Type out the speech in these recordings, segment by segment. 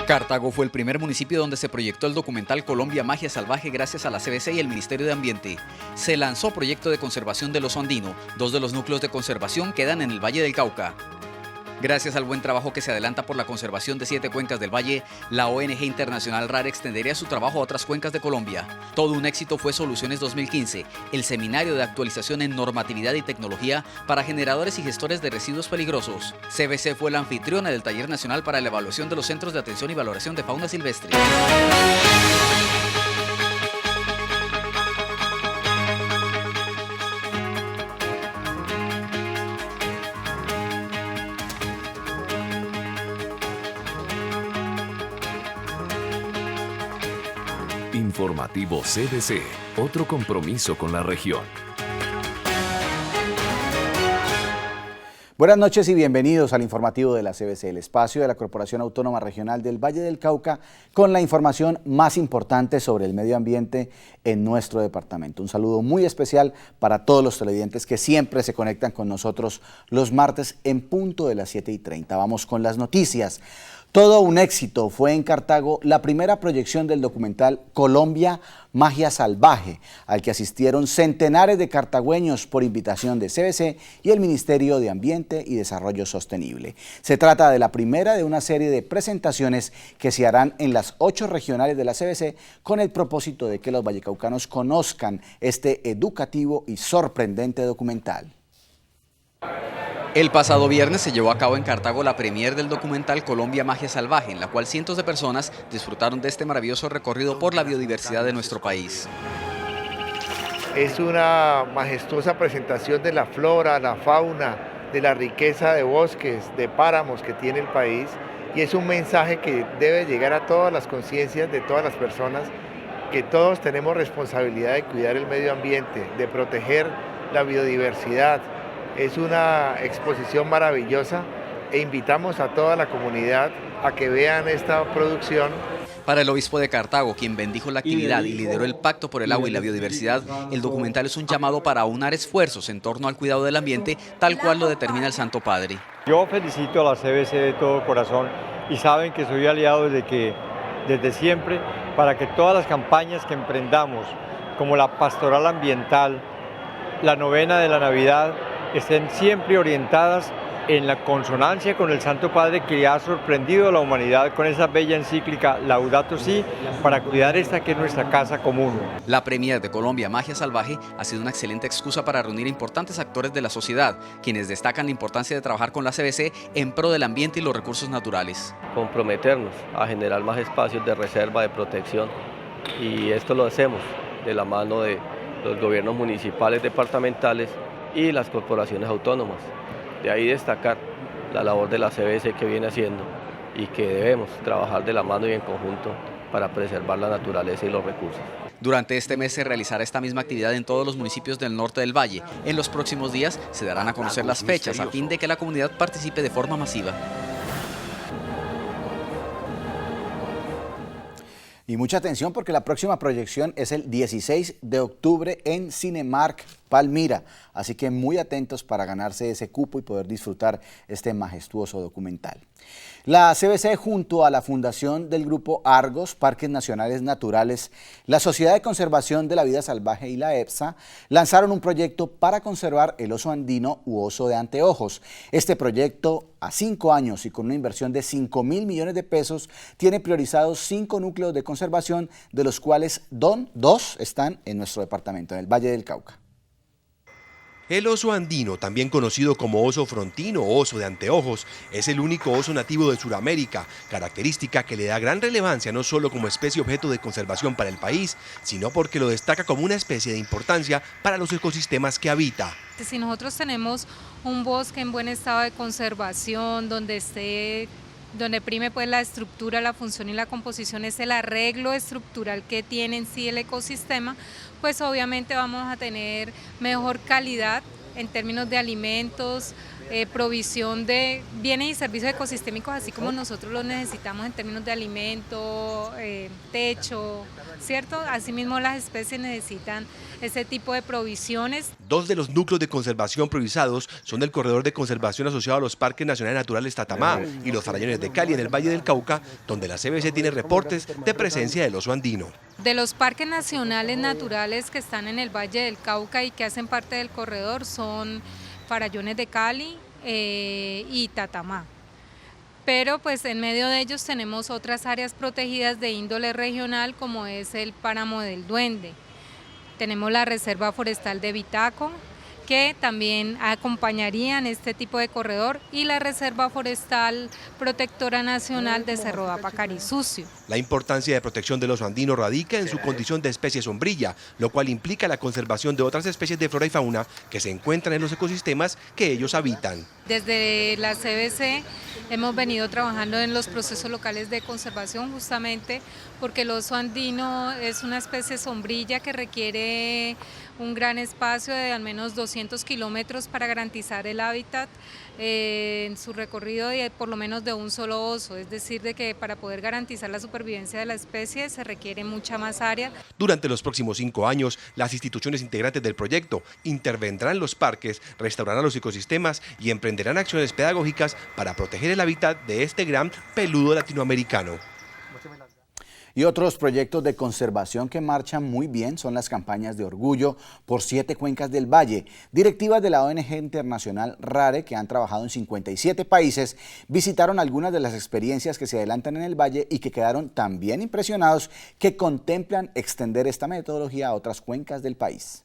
Cartago fue el primer municipio donde se proyectó el documental Colombia Magia Salvaje gracias a la CBC y el Ministerio de Ambiente. Se lanzó proyecto de conservación del oso andino. 2 de los núcleos de conservación quedan en el Valle del Cauca. Gracias al buen trabajo que se adelanta por la conservación de 7 cuencas del valle, la ONG internacional RAR extendería su trabajo a otras cuencas de Colombia. Todo un éxito fue Soluciones 2015, el seminario de actualización en normatividad y tecnología para generadores y gestores de residuos peligrosos. CBC fue la anfitriona del Taller Nacional para la Evaluación de los Centros de Atención y Valoración de Fauna Silvestre. Informativo CBC, otro compromiso con la región. Buenas noches y bienvenidos al informativo de la CBC, el espacio de la Corporación Autónoma Regional del Valle del Cauca, con la información más importante sobre el medio ambiente en nuestro departamento. Un saludo muy especial para todos los televidentes que siempre se conectan con nosotros los martes en punto de las 7:30. Vamos con las noticias. Todo un éxito fue en Cartago la primera proyección del documental Colombia Magia Salvaje, al que asistieron centenares de cartagüeños por invitación de CBC y el Ministerio de Ambiente y Desarrollo Sostenible. Se trata de la primera de una serie de presentaciones que se harán en las 8 regionales de la CBC con el propósito de que los vallecaucanos conozcan este educativo y sorprendente documental. El pasado viernes se llevó a cabo en Cartago la premier del documental Colombia Magia Salvaje, en la cual cientos de personas disfrutaron de este maravilloso recorrido por la biodiversidad de nuestro país. Es una majestuosa presentación de la flora, la fauna, de la riqueza de bosques, de páramos que tiene el país, y es un mensaje que debe llegar a todas las conciencias de todas las personas, que todos tenemos responsabilidad de cuidar el medio ambiente, de proteger la biodiversidad. Es una exposición maravillosa e invitamos a toda la comunidad a que vean esta producción. Para el obispo de Cartago, quien bendijo la actividad y lideró el Pacto por el Agua y la Biodiversidad, el documental es un llamado para aunar esfuerzos en torno al cuidado del ambiente, tal cual lo determina el Santo Padre. Yo felicito a la CBC de todo corazón y saben que soy aliado desde siempre para que todas las campañas que emprendamos, como la pastoral ambiental, la novena de la Navidad, estén siempre orientadas en la consonancia con el Santo Padre, que ha sorprendido a la humanidad con esa bella encíclica Laudato Si, para cuidar esta que es nuestra casa común. La premier de Colombia Magia Salvaje ha sido una excelente excusa para reunir a importantes actores de la sociedad, quienes destacan la importancia de trabajar con la CBC en pro del ambiente y los recursos naturales. Comprometernos a generar más espacios de reserva, de protección, y esto lo hacemos de la mano de los gobiernos municipales, departamentales y las corporaciones autónomas. De ahí destacar la labor de la CBC que viene haciendo y que debemos trabajar de la mano y en conjunto para preservar la naturaleza y los recursos. Durante este mes se realizará esta misma actividad en todos los municipios del norte del valle. En los próximos días se darán a conocer las fechas a fin de que la comunidad participe de forma masiva. Y mucha atención porque la próxima proyección es el 16 de octubre en Cinemark Palmira, así que muy atentos para ganarse ese cupo y poder disfrutar este majestuoso documental. La CBC junto a la Fundación del Grupo Argos, Parques Nacionales Naturales, la Sociedad de Conservación de la Vida Salvaje y la EPSA lanzaron un proyecto para conservar el oso andino u oso de anteojos. Este proyecto, a 5 años y con una inversión de 5.000 millones de pesos, tiene priorizados 5 núcleos de conservación, de los cuales 2 están en nuestro departamento, en el Valle del Cauca. El oso andino, también conocido como oso frontino o oso de anteojos, es el único oso nativo de Sudamérica, característica que le da gran relevancia no solo como especie objeto de conservación para el país, sino porque lo destaca como una especie de importancia para los ecosistemas que habita. Si nosotros tenemos un bosque en buen estado de conservación, donde prime pues la estructura, la función y la composición, es el arreglo estructural que tiene en sí el ecosistema, pues obviamente vamos a tener mejor calidad en términos de alimentos, provisión de bienes y servicios ecosistémicos, así como nosotros los necesitamos en términos de alimento, techo, ¿cierto? Asimismo las especies necesitan ese tipo de provisiones. 2 de los núcleos de conservación priorizados son el corredor de conservación asociado a los Parques Nacionales Naturales Tatamá y los Farallones de Cali en el Valle del Cauca, donde la CBC tiene reportes de presencia del oso andino. De los parques nacionales naturales que están en el Valle del Cauca y que hacen parte del corredor son Farallones de Cali y Tatamá. Pero pues en medio de ellos tenemos otras áreas protegidas de índole regional, como es el Páramo del Duende. Tenemos la Reserva Forestal de Bitaco, que también acompañarían este tipo de corredor, y la Reserva Forestal Protectora Nacional de Cerro Dapa Carisucio. La importancia de protección del oso andino radica en su condición de especie sombrilla, lo cual implica la conservación de otras especies de flora y fauna que se encuentran en los ecosistemas que ellos habitan. Desde la CBC hemos venido trabajando en los procesos locales de conservación, justamente porque el oso andino es una especie sombrilla que requiere un gran espacio de al menos 200 kilómetros para garantizar el hábitat en su recorrido de por lo menos de un solo oso, es decir, de que para poder garantizar la supervivencia de la especie se requiere mucha más área. Durante los próximos 5 años, las instituciones integrantes del proyecto intervendrán en los parques, restaurarán los ecosistemas y emprenderán acciones pedagógicas para proteger el hábitat de este gran peludo latinoamericano. Y otros proyectos de conservación que marchan muy bien son las campañas de orgullo por 7 cuencas del Valle. Directivas de la ONG internacional RARE, que han trabajado en 57 países, visitaron algunas de las experiencias que se adelantan en el Valle y que quedaron tan bien impresionados que contemplan extender esta metodología a otras cuencas del país.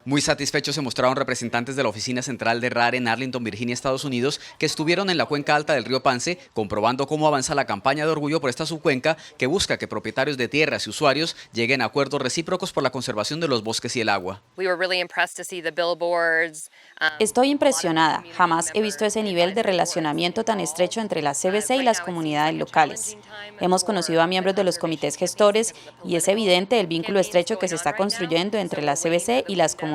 Muy satisfechos se mostraron representantes de la oficina central de RARE en Arlington, Virginia, Estados Unidos, que estuvieron en la cuenca alta del río Pance, comprobando cómo avanza la campaña de orgullo por esta subcuenca, que busca que propietarios de tierras y usuarios lleguen a acuerdos recíprocos por la conservación de los bosques y el agua. Estoy impresionada. Jamás he visto ese nivel de relacionamiento tan estrecho entre la CBC y las comunidades locales. Hemos conocido a miembros de los comités gestores y es evidente el vínculo estrecho que se está construyendo entre la CBC y las comunidades.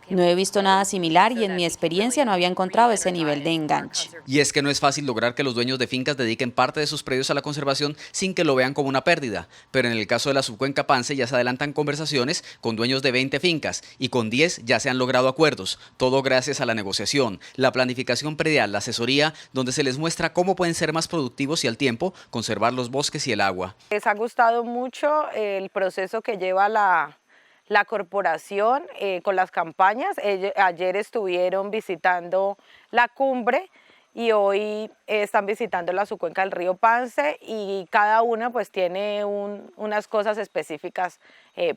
No he visto nada similar y en mi experiencia no había encontrado ese nivel de enganche. Y es que no es fácil lograr que los dueños de fincas dediquen parte de sus predios a la conservación sin que lo vean como una pérdida. Pero en el caso de la subcuenca Pance ya se adelantan conversaciones con dueños de 20 fincas y con 10 ya se han logrado acuerdos. Todo gracias a la negociación, la planificación predial, la asesoría, donde se les muestra cómo pueden ser más productivos y al tiempo conservar los bosques y el agua. Les ha gustado mucho el proceso que lleva la corporación con las campañas. Ayer estuvieron visitando la cumbre y hoy están visitando la subcuenca del río Pance, y cada una pues tiene unas cosas específicas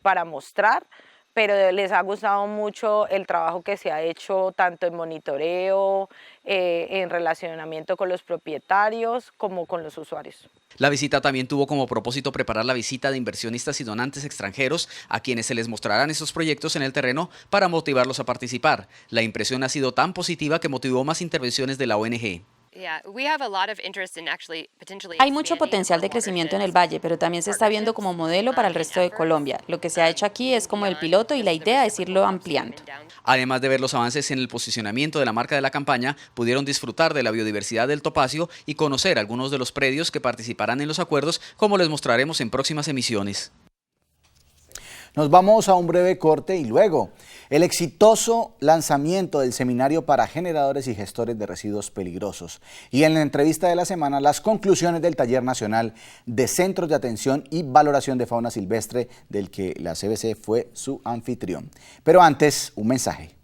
para mostrar, pero les ha gustado mucho el trabajo que se ha hecho tanto en monitoreo, en relacionamiento con los propietarios como con los usuarios. La visita también tuvo como propósito preparar la visita de inversionistas y donantes extranjeros a quienes se les mostrarán estos proyectos en el terreno para motivarlos a participar. La impresión ha sido tan positiva que motivó más intervenciones de la ONG. Hay mucho potencial de crecimiento en el Valle, pero también se está viendo como modelo para el resto de Colombia. Lo que se ha hecho aquí es como el piloto y la idea es irlo ampliando. Además de ver los avances en el posicionamiento de la marca de la campaña, pudieron disfrutar de la biodiversidad del topacio y conocer algunos de los predios que participarán en los acuerdos, como les mostraremos en próximas emisiones. Nos vamos a un breve corte y luego el exitoso lanzamiento del seminario para generadores y gestores de residuos peligrosos. Y en la entrevista de la semana, las conclusiones del Taller Nacional de Centros de Atención y Valoración de Fauna Silvestre, del que la CBC fue su anfitrión. Pero antes, un mensaje.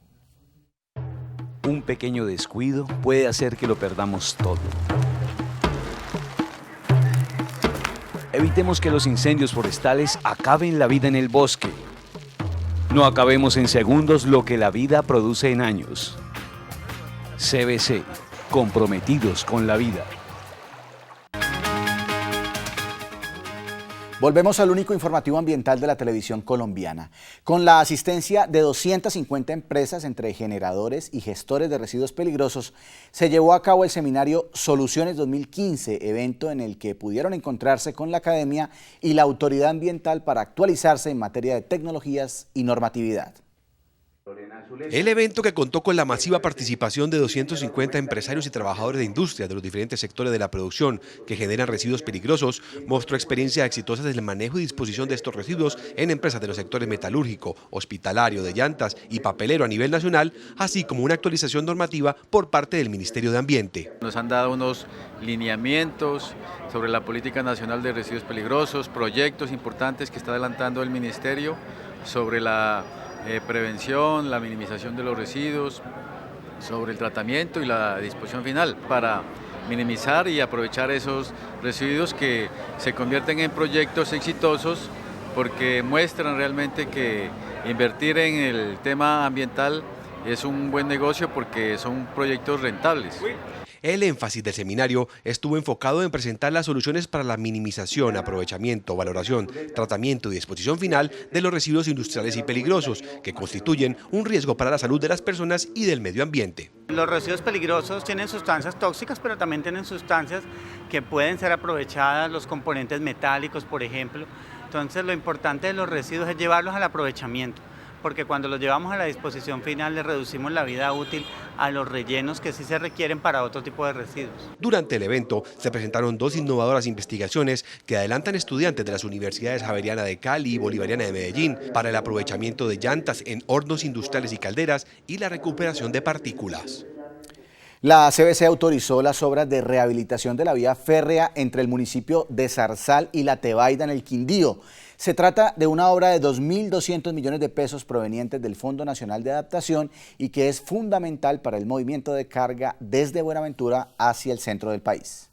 Un pequeño descuido puede hacer que lo perdamos todo. Evitemos que los incendios forestales acaben la vida en el bosque. No acabemos en segundos lo que la vida produce en años. CBC, comprometidos con la vida. Volvemos al único informativo ambiental de la televisión colombiana. Con la asistencia de 250 empresas entre generadores y gestores de residuos peligrosos, se llevó a cabo el seminario Soluciones 2015, evento en el que pudieron encontrarse con la academia y la autoridad ambiental para actualizarse en materia de tecnologías y normatividad. El evento, que contó con la masiva participación de 250 empresarios y trabajadores de industria de los diferentes sectores de la producción que generan residuos peligrosos, mostró experiencias exitosas del manejo y disposición de estos residuos en empresas de los sectores metalúrgico, hospitalario, de llantas y papelero a nivel nacional, así como una actualización normativa por parte del Ministerio de Ambiente. Nos han dado unos lineamientos sobre la Política Nacional de Residuos Peligrosos, proyectos importantes que está adelantando el Ministerio sobre la prevención, la minimización de los residuos, sobre el tratamiento y la disposición final para minimizar y aprovechar esos residuos que se convierten en proyectos exitosos porque muestran realmente que invertir en el tema ambiental es un buen negocio porque son proyectos rentables. El énfasis del seminario estuvo enfocado en presentar las soluciones para la minimización, aprovechamiento, valoración, tratamiento y disposición final de los residuos industriales y peligrosos, que constituyen un riesgo para la salud de las personas y del medio ambiente. Los residuos peligrosos tienen sustancias tóxicas, pero también tienen sustancias que pueden ser aprovechadas, los componentes metálicos, por ejemplo. Entonces, lo importante de los residuos es llevarlos al aprovechamiento, porque cuando los llevamos a la disposición final le reducimos la vida útil a los rellenos que sí se requieren para otro tipo de residuos. Durante el evento se presentaron dos innovadoras investigaciones que adelantan estudiantes de las universidades Javeriana de Cali y Bolivariana de Medellín para el aprovechamiento de llantas en hornos industriales y calderas y la recuperación de partículas. La CBC autorizó las obras de rehabilitación de la vía férrea entre el municipio de Zarzal y La Tebaida en el Quindío. Se trata de una obra de 2.200 millones de pesos provenientes del Fondo Nacional de Adaptación y que es fundamental para el movimiento de carga desde Buenaventura hacia el centro del país.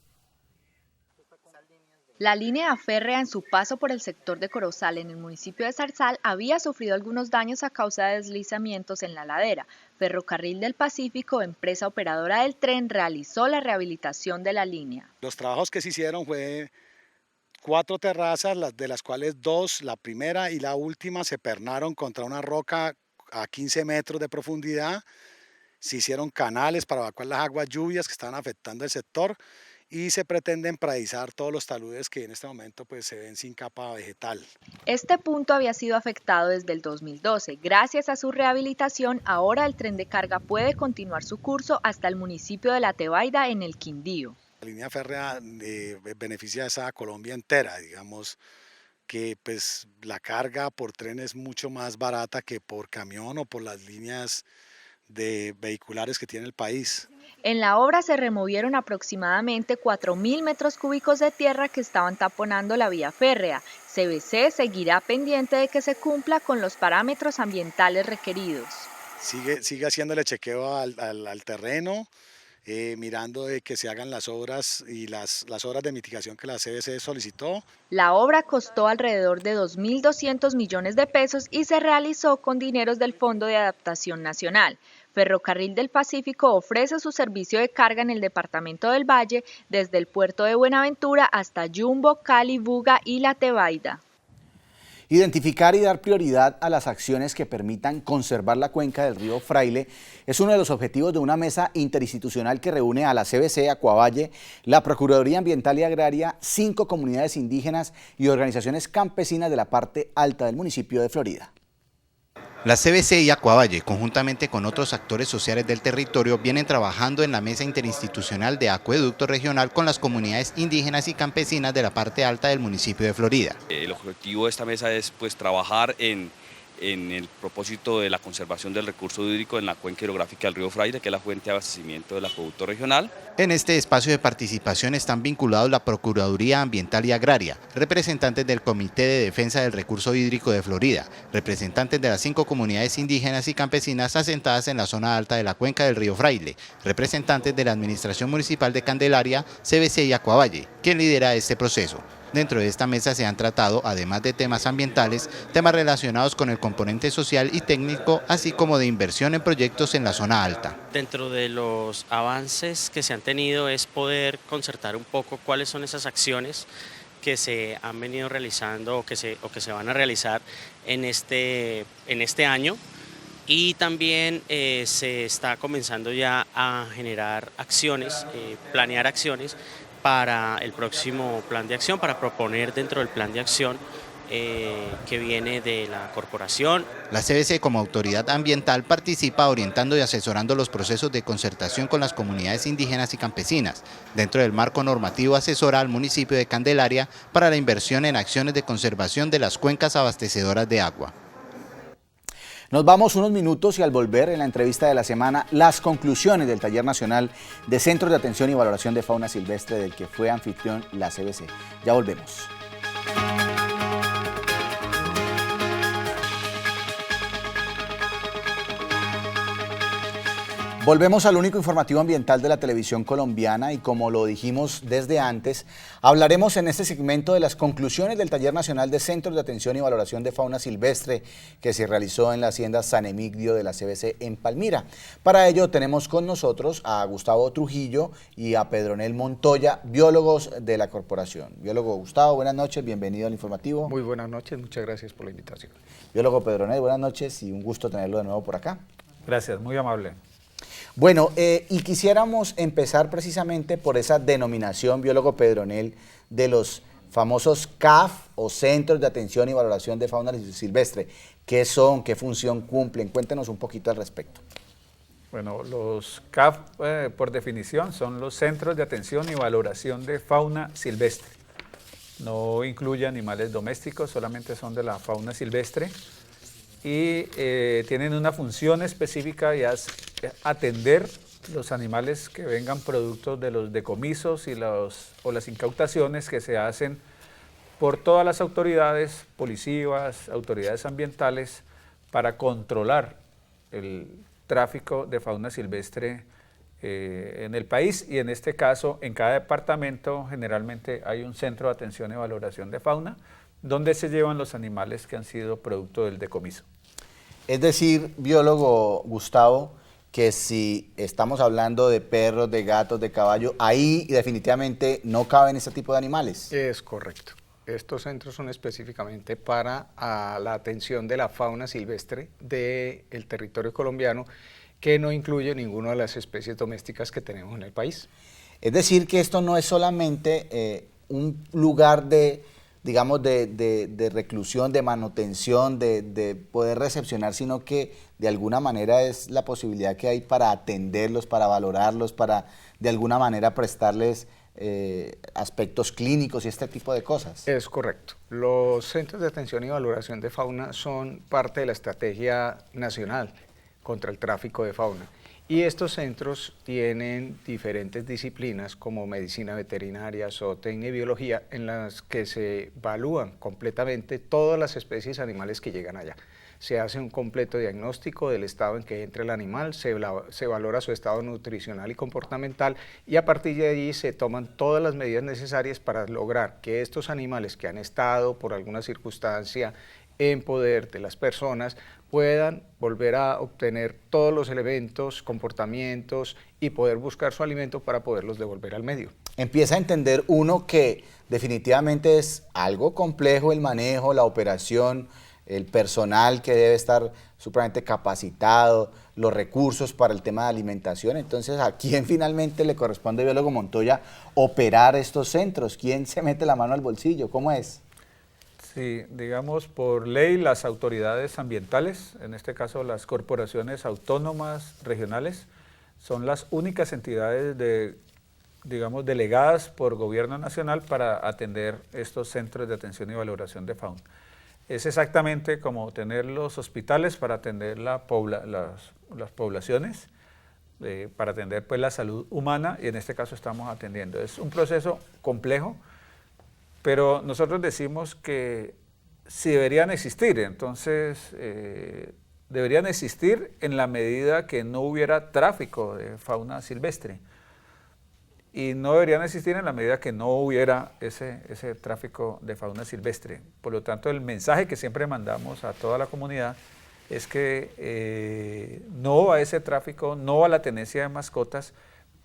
La línea férrea en su paso por el sector de Corozal en el municipio de Zarzal había sufrido algunos daños a causa de deslizamientos en la ladera. Ferrocarril del Pacífico, empresa operadora del tren, realizó la rehabilitación de la línea. Los trabajos que se hicieron fue 4 terrazas, de las cuales 2, la primera y la última, se pernaron contra una roca a 15 metros de profundidad. Se hicieron canales para evacuar las aguas lluvias que estaban afectando el sector y se pretenden pradizar todos los taludes que en este momento pues, se ven sin capa vegetal. Este punto había sido afectado desde el 2012. Gracias a su rehabilitación, ahora el tren de carga puede continuar su curso hasta el municipio de La Tebaida en el Quindío. La línea férrea beneficia a Colombia entera, digamos que pues, la carga por tren es mucho más barata que por camión o por las líneas de vehiculares que tiene el país. En la obra se removieron aproximadamente 4.000 metros cúbicos de tierra que estaban taponando la vía férrea. CBC seguirá pendiente de que se cumpla con los parámetros ambientales requeridos. Sigue haciéndole chequeo al terreno, mirando de que se hagan las obras y las obras de mitigación que la CBC solicitó. La obra costó alrededor de 2.200 millones de pesos y se realizó con dineros del Fondo de Adaptación Nacional. Ferrocarril del Pacífico ofrece su servicio de carga en el departamento del Valle desde el puerto de Buenaventura hasta Yumbo, Cali, Buga y La Tebaida. Identificar y dar prioridad a las acciones que permitan conservar la cuenca del río Fraile es uno de los objetivos de una mesa interinstitucional que reúne a la CBC, Acuavalle, la Procuraduría Ambiental y Agraria, 5 comunidades indígenas y organizaciones campesinas de la parte alta del municipio de Florida. La CBC y Acuavalle, conjuntamente con otros actores sociales del territorio, vienen trabajando en la mesa interinstitucional de acueducto regional con las comunidades indígenas y campesinas de la parte alta del municipio de Florida. El objetivo de esta mesa es pues, trabajar en el propósito de la conservación del recurso hídrico en la cuenca hidrográfica del río Fraile, que es la fuente de abastecimiento del acueducto regional. En este espacio de participación están vinculados la Procuraduría Ambiental y Agraria, representantes del Comité de Defensa del Recurso Hídrico de Florida, representantes de las 5 comunidades indígenas y campesinas asentadas en la zona alta de la cuenca del río Fraile, representantes de la Administración Municipal de Candelaria, CBC y Acuavalle, quien lidera este proceso. Dentro de esta mesa se han tratado, además de temas ambientales, temas relacionados con el componente social y técnico, así como de inversión en proyectos en la zona alta. Dentro de los avances que se han tenido es poder concertar un poco cuáles son esas acciones que se han venido realizando o que se van a realizar en este año. Y también se está comenzando ya a generar acciones, planear acciones para el próximo plan de acción, para proponer dentro del plan de acción que viene de la corporación. La CBC como autoridad ambiental participa orientando y asesorando los procesos de concertación con las comunidades indígenas y campesinas. Dentro del marco normativo asesora al municipio de Candelaria para la inversión en acciones de conservación de las cuencas abastecedoras de agua. Nos vamos unos minutos y al volver en la entrevista de la semana, las conclusiones del Taller Nacional de Centros de Atención y Valoración de Fauna Silvestre del que fue anfitrión la CBC. Ya volvemos. Volvemos al único informativo ambiental de la televisión colombiana y como lo dijimos desde antes, hablaremos en este segmento de las conclusiones del Taller Nacional de Centros de Atención y Valoración de Fauna Silvestre que se realizó en la hacienda San Emigdio de la CBC en Palmira. Para ello tenemos con nosotros a Gustavo Trujillo y a Pedronel Montoya, biólogos de la corporación. Biólogo Gustavo, buenas noches, bienvenido al informativo. Muy buenas noches, muchas gracias por la invitación. Biólogo Pedronel, buenas noches y un gusto tenerlo de nuevo por acá. Gracias, muy amable. Bueno, y quisiéramos empezar precisamente por esa denominación, biólogo Pedronel, de los famosos CAF o Centros de Atención y Valoración de Fauna Silvestre. ¿Qué son? ¿Qué función cumplen? Cuéntenos un poquito al respecto. Bueno, los CAF, por definición, son los Centros de Atención y Valoración de Fauna Silvestre. No incluye animales domésticos, solamente son de la fauna silvestre. Y tienen una función específica y es atender los animales que vengan productos de los decomisos y o las incautaciones que se hacen por todas las autoridades policivas, autoridades ambientales, para controlar el tráfico de fauna silvestre en el país y en este caso en cada departamento generalmente hay un centro de atención y valoración de fauna donde se llevan los animales que han sido producto del decomiso. Es decir, biólogo Gustavo, que si estamos hablando de perros, de gatos, de caballo, ahí definitivamente no caben ese tipo de animales. Es correcto. Estos centros son específicamente para la atención de la fauna silvestre del territorio colombiano, que no incluye ninguna de las especies domésticas que tenemos en el país. Es decir, que esto no es solamente un lugar de digamos, de reclusión, de manutención, de poder recepcionar, sino que de alguna manera es la posibilidad que hay para atenderlos, para valorarlos, para de alguna manera prestarles aspectos clínicos y este tipo de cosas. Es correcto. Los centros de atención y valoración de fauna son parte de la estrategia nacional contra el tráfico de fauna. Y estos centros tienen diferentes disciplinas como medicina veterinaria, zootecnia y biología en las que se evalúan completamente todas las especies animales que llegan allá. Se hace un completo diagnóstico del estado en que entra el animal, se valora su estado nutricional y comportamental y a partir de allí se toman todas las medidas necesarias para lograr que estos animales que han estado por alguna circunstancia en poder de las personas puedan volver a obtener todos los elementos, comportamientos y poder buscar su alimento para poderlos devolver al medio. Empieza a entender uno que definitivamente es algo complejo el manejo, la operación, el personal que debe estar supremamente capacitado, los recursos para el tema de alimentación. Entonces, ¿a quién finalmente le corresponde, biólogo Montoya, operar estos centros? ¿Quién se mete la mano al bolsillo? ¿Cómo es? Sí, digamos, por ley las autoridades ambientales, en este caso las corporaciones autónomas regionales, son las únicas entidades digamos, delegadas por gobierno nacional para atender estos centros de atención y valoración de fauna. Es exactamente como tener los hospitales para atender las poblaciones, para atender pues la salud humana y en este caso estamos atendiendo. Es un proceso complejo, pero nosotros decimos que si deberían existir, entonces deberían existir en la medida que no hubiera tráfico de fauna silvestre y no deberían existir en la medida que no hubiera ese tráfico de fauna silvestre. Por lo tanto, el mensaje que siempre mandamos a toda la comunidad es que no a ese tráfico, no a la tenencia de mascotas,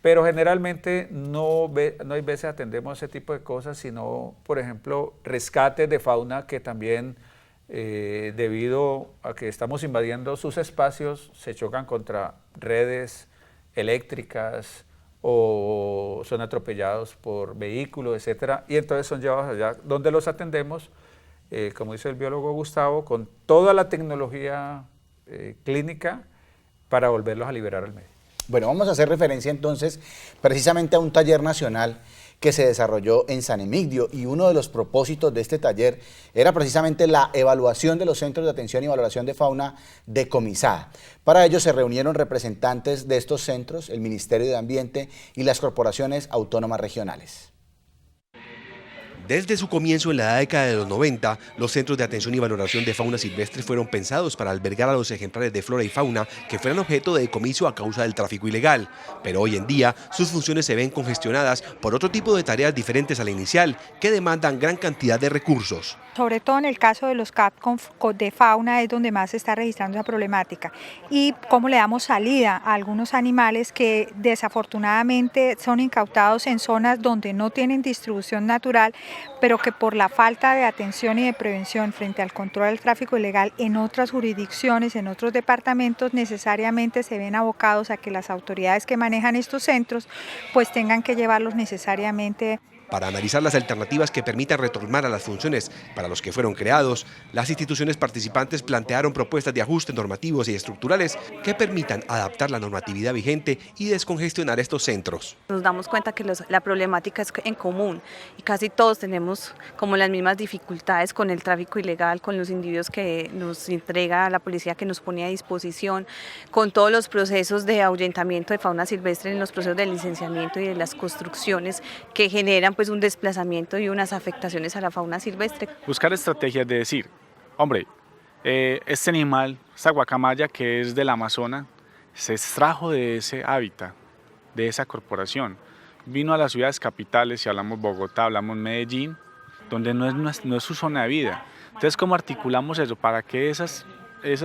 pero generalmente no hay veces atendemos ese tipo de cosas, sino, por ejemplo, rescates de fauna que también, debido a que estamos invadiendo sus espacios, se chocan contra redes eléctricas o son atropellados por vehículos, etcétera, y entonces son llevados allá donde los atendemos como dice el biólogo Gustavo, con toda la tecnología clínica para volverlos a liberar al medio. Bueno, vamos a hacer referencia entonces precisamente a un taller nacional que se desarrolló en San Emigdio, y uno de los propósitos de este taller era precisamente la evaluación de los centros de atención y valoración de fauna decomisada. Para ello se reunieron representantes de estos centros, el Ministerio de Ambiente y las corporaciones autónomas regionales. Desde su comienzo en la década de los 90, los centros de atención y valoración de fauna silvestre fueron pensados para albergar a los ejemplares de flora y fauna que fueran objeto de decomiso a causa del tráfico ilegal. Pero hoy en día, sus funciones se ven congestionadas por otro tipo de tareas diferentes a la inicial, que demandan gran cantidad de recursos. Sobre todo en el caso de los CAP de fauna es donde más se está registrando esa problemática, y cómo le damos salida a algunos animales que desafortunadamente son incautados en zonas donde no tienen distribución natural, pero que por la falta de atención y de prevención frente al control del tráfico ilegal en otras jurisdicciones, en otros departamentos, necesariamente se ven abocados a que las autoridades que manejan estos centros pues tengan que llevarlos necesariamente. Para analizar las alternativas que permitan retornar a las funciones para los que fueron creados, las instituciones participantes plantearon propuestas de ajustes normativos y estructurales que permitan adaptar la normatividad vigente y descongestionar estos centros. Nos damos cuenta que la problemática es en común y casi todos tenemos como las mismas dificultades con el tráfico ilegal, con los individuos que nos entrega la policía, que nos pone a disposición, con todos los procesos de ahuyentamiento de fauna silvestre en los procesos de licenciamiento y de las construcciones que generan pues un desplazamiento y unas afectaciones a la fauna silvestre. Buscar estrategias de decir, hombre, este animal, esta guacamaya que es del Amazonas, se extrajo de ese hábitat, de esa corporación, vino a las ciudades capitales, si hablamos Bogotá, hablamos Medellín, donde no es su zona de vida. Entonces, ¿cómo articulamos eso para que esas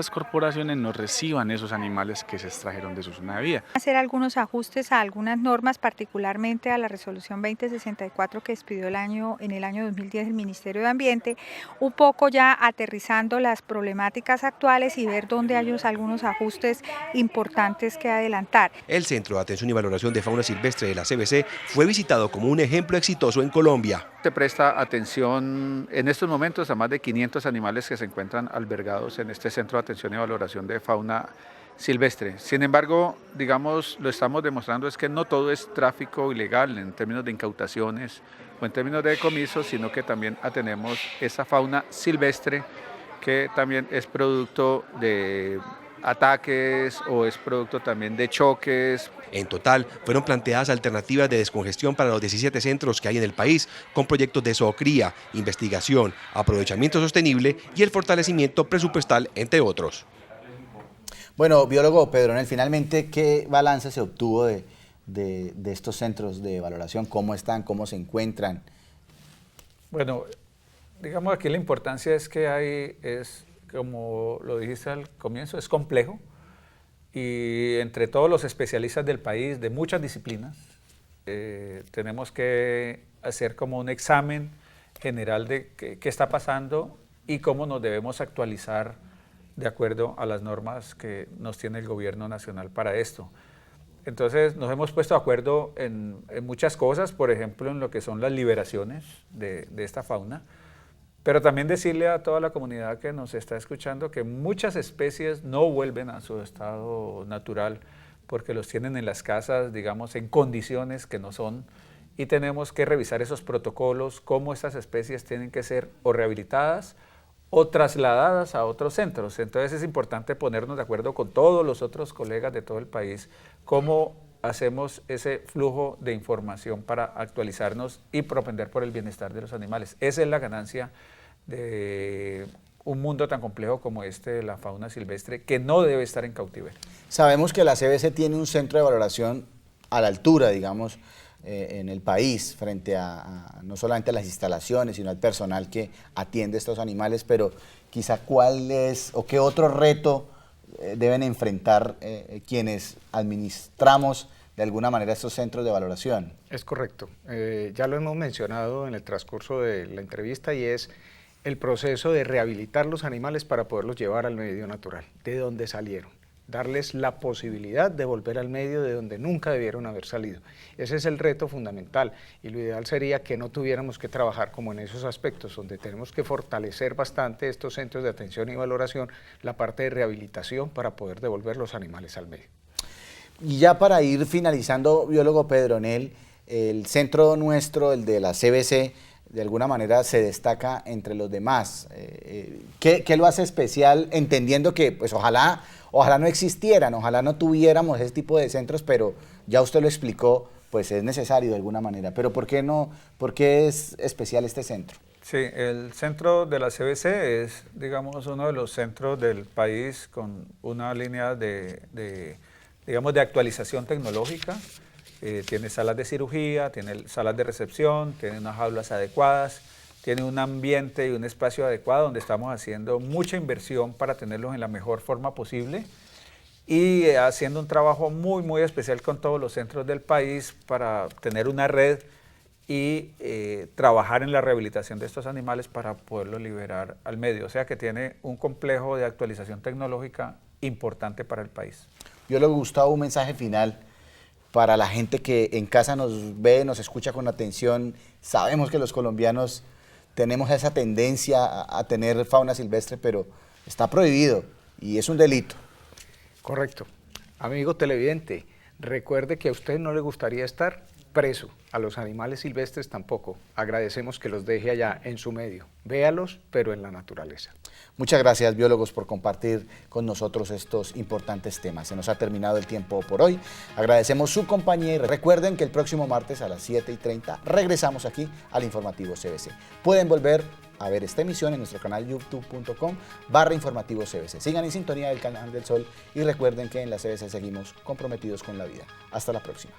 corporaciones no reciban esos animales que se extrajeron de su zona de vida? Hacer algunos ajustes a algunas normas, particularmente a la resolución 2064 que expidió en el año 2010 el Ministerio de Ambiente, un poco ya aterrizando las problemáticas actuales y ver dónde hay algunos ajustes importantes que adelantar. El Centro de Atención y Valoración de Fauna Silvestre de la CBC fue visitado como un ejemplo exitoso en Colombia. Se presta atención en estos momentos a más de 500 animales que se encuentran albergados en este Centro de Atención y Valoración de Fauna Silvestre. Sin embargo, digamos, lo estamos demostrando es que no todo es tráfico ilegal en términos de incautaciones o en términos de decomisos, sino que también atendemos esa fauna silvestre que también es producto de ataques o es producto también de choques. En total, fueron planteadas alternativas de descongestión para los 17 centros que hay en el país, con proyectos de zoocría, investigación, aprovechamiento sostenible y el fortalecimiento presupuestal, entre otros. Bueno, biólogo Pedronel, finalmente, ¿qué balance se obtuvo de estos centros de valoración? ¿Cómo están? ¿Cómo se encuentran? Bueno, digamos aquí la importancia es que como lo dijiste al comienzo, es complejo, y entre todos los especialistas del país, de muchas disciplinas, tenemos que hacer como un examen general de qué está pasando y cómo nos debemos actualizar de acuerdo a las normas que nos tiene el gobierno nacional para esto. Entonces nos hemos puesto de acuerdo en muchas cosas, por ejemplo en lo que son las liberaciones de esta fauna, pero también decirle a toda la comunidad que nos está escuchando que muchas especies no vuelven a su estado natural porque los tienen en las casas, digamos, en condiciones que no son, y tenemos que revisar esos protocolos, cómo estas especies tienen que ser o rehabilitadas o trasladadas a otros centros. Entonces es importante ponernos de acuerdo con todos los otros colegas de todo el país, cómo hacemos ese flujo de información para actualizarnos y propender por el bienestar de los animales. Esa es la ganancia de un mundo tan complejo como este de la fauna silvestre, que no debe estar en cautiverio. Sabemos que la CBC tiene un centro de valoración a la altura, digamos, en el país, frente a no solamente a las instalaciones, sino al personal que atiende estos animales, pero quizá cuál es o qué otro reto deben enfrentar quienes administramos de alguna manera estos centros de valoración. Es correcto, ya lo hemos mencionado en el transcurso de la entrevista, y es el proceso de rehabilitar los animales para poderlos llevar al medio natural, de donde salieron. darles la posibilidad de volver al medio de donde nunca debieron haber salido. Ese es el reto fundamental y lo ideal sería que no tuviéramos que trabajar como en esos aspectos, donde tenemos que fortalecer bastante estos centros de atención y valoración, la parte de rehabilitación para poder devolver los animales al medio. Y ya para ir finalizando, biólogo Pedronel, el centro nuestro, el de la CBC, de alguna manera se destaca entre los demás. ¿Qué lo hace especial? Entendiendo que pues ojalá no existieran, ojalá no tuviéramos ese tipo de centros, pero ya usted lo explicó, pues es necesario de alguna manera. Pero ¿por qué es especial este centro? Sí, el centro de la CBC es, digamos, uno de los centros del país con una línea de actualización tecnológica. Tiene salas de cirugía, tiene salas de recepción, tiene unas aulas adecuadas, tiene un ambiente y un espacio adecuado donde estamos haciendo mucha inversión para tenerlos en la mejor forma posible y haciendo un trabajo muy especial con todos los centros del país para tener una red y trabajar en la rehabilitación de estos animales para poderlos liberar al medio. O sea que tiene un complejo de actualización tecnológica importante para el país. Biólogo Gustavo, un mensaje final para la gente que en casa nos ve, nos escucha con atención. Sabemos que los colombianos tenemos esa tendencia a tener fauna silvestre, pero está prohibido y es un delito. Correcto. Amigo televidente, recuerde que a usted no le gustaría estar preso, a los animales silvestres tampoco. Agradecemos que los deje allá en su medio. Véalos, pero en la naturaleza. Muchas gracias, biólogos, por compartir con nosotros estos importantes temas. Se nos ha terminado el tiempo por hoy. Agradecemos su compañía y recuerden que el próximo martes a las 7:30 regresamos aquí al Informativo CBC. Pueden volver a ver esta emisión en nuestro canal youtube.com/Informativo CBC. Sigan en sintonía del Canal del Sol y recuerden que en la CBC seguimos comprometidos con la vida. Hasta la próxima.